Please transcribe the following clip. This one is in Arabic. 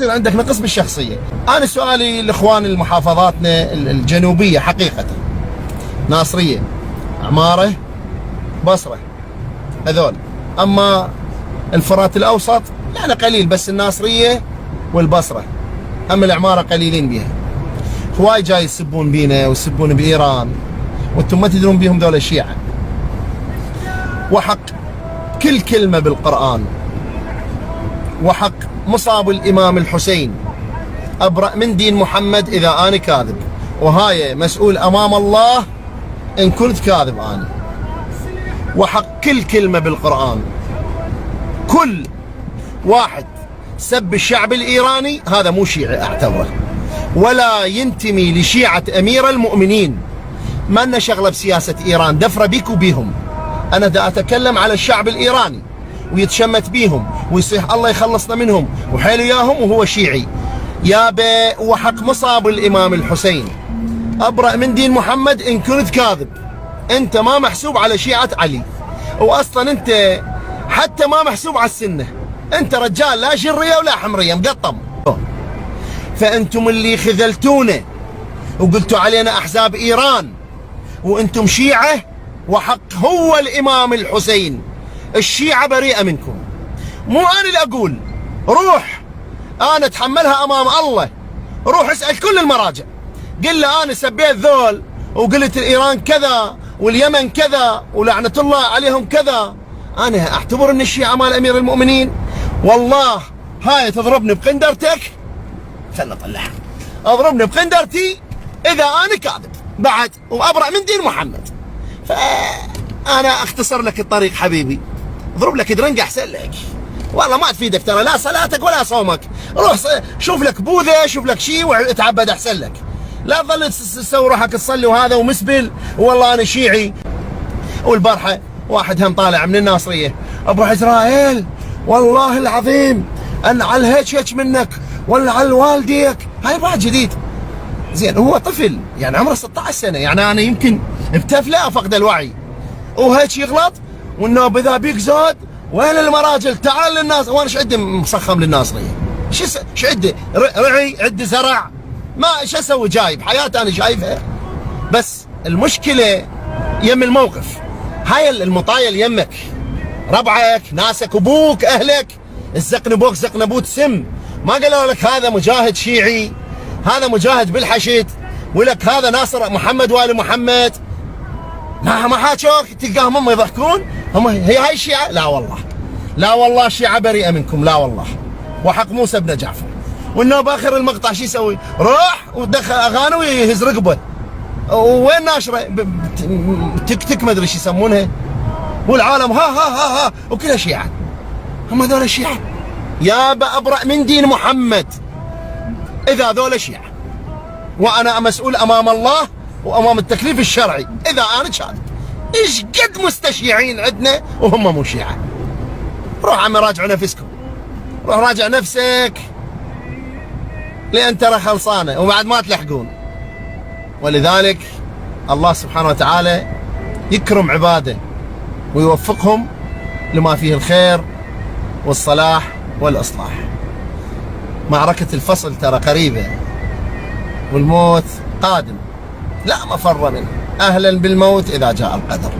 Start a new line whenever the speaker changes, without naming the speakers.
عندك نقص بالشخصية. أنا سؤالي لإخوان المحافظاتنا الجنوبية حقيقة، ناصرية، عمارة، بصرة، هذول. أما الفرات الأوسط يعني قليل، بس الناصرية والبصرة. أما العمارة قليلين بها. هواي جاي يسبون بينا ويسبون بإيران، وأنتم ما تدرون بيهم ذول الشيعة. وحق كل كلمة بالقرآن، وحق مصاب الإمام الحسين أبرأ من دين محمد إذا أنا كاذب، وهاي مسؤول أمام الله إن كنت كاذب أنا. وحق كل كلمة بالقرآن. كل واحد سب الشعب الإيراني هذا مو شيعي أعتبره، ولا ينتمي لشيعة أمير المؤمنين. ما لنا شغلة بسياسة إيران، دفرة بيك وبيهم. أنا دا أتكلم على الشعب الإيراني ويتشمت بيهم ويصيح الله يخلصنا منهم وحيل وياهم وهو شيعي. يابا وحق مصاب الإمام الحسين أبرأ من دين محمد إن كنت كاذب. أنت ما محسوب على شيعة علي، وأصلا أنت حتى ما محسوب على السنة. أنت رجال لا شرية ولا حمرية، مقطم. فأنتم اللي خذلتونا وقلتوا علينا أحزاب إيران وأنتم شيعة، وحق هو الإمام الحسين. الشيعة بريئة منكم، مو أنا اللي أقول. روح أنا أتحملها أمام الله. روح اسأل كل المراجع، قل له أنا سبيت ذول وقلت إيران كذا واليمن كذا ولعنة الله عليهم كذا. أنا أعتبر أن الشيعة مال أمير المؤمنين. والله هاي تضربني بقندرتك، خلنا نطلعها، اضربني بقندرتي إذا أنا كاذب بعد وأبرأ من دين محمد. فأنا أختصر لك الطريق حبيبي، اضرب لك درنق أحسن لك. والله ما تفيدك ترى لا صلاتك ولا صومك. روح شوف لك بوذة، شوف لك شيء واتعبد أحسن لك. لا تظل تسوي روحك تصلي وهذا ومسبل والله أنا شيعي. والبارحة واحد هم طالع من الناصرية، أبو عزرائيل والله العظيم أن على هيك منك ولا على والديك. هاي بعد جديد. زين هو طفل يعني عمره 16 سنة، يعني أنا يمكن بتفلة فقد الوعي وهيك يغلط. والنوب إذا بيك زود وين المراجل؟ تعال للناس. وانا ايش عندي مصخم للناصرية؟ ايش عندي؟ رعي، عندي زرع، ما ايش اسوي؟ جايب حياتي انا شايفها. بس المشكلة يم الموقف. هاي المطايل يمك، ربعك، ناسك، ابوك، اهلك، الزقنبوك زقنبوت سم. ما قالوا لك هذا مجاهد شيعي، هذا مجاهد بالحشد، ولك هذا ناصر محمد والي محمد. ما حاجوك، تلقاهم هم يضحكون. هم هي هاي الشيعة؟ لا والله، لا والله الشيعة بريئة منكم، لا والله. وحق موسى بن جعفر. وانه باخر المقطع شو يسوي؟ روح ودخل اغاني ويهز رقبه. وين ناشره؟ تك تك ما ادري شو يسمونها. والعالم ها ها ها ها وكلها شيعة. هم هذول الشيعة؟ يابا ابرأ من دين محمد اذا ذول شيعة، وانا مسؤول امام الله وامام التكليف الشرعي اذا انا كاذب. ايش قد مستشيعين عندنا وهم مو شيعة. روح عمي راجعوا نفسكم، روح راجع نفسك، لان ترى خلصانه وبعد ما تلحقون. ولذلك الله سبحانه وتعالى يكرم عباده ويوفقهم لما فيه الخير والصلاح والاصلاح. معركة الفصل ترى قريبة والموت قادم، لا مفر منه. أهلا بالموت إذا جاء القدر.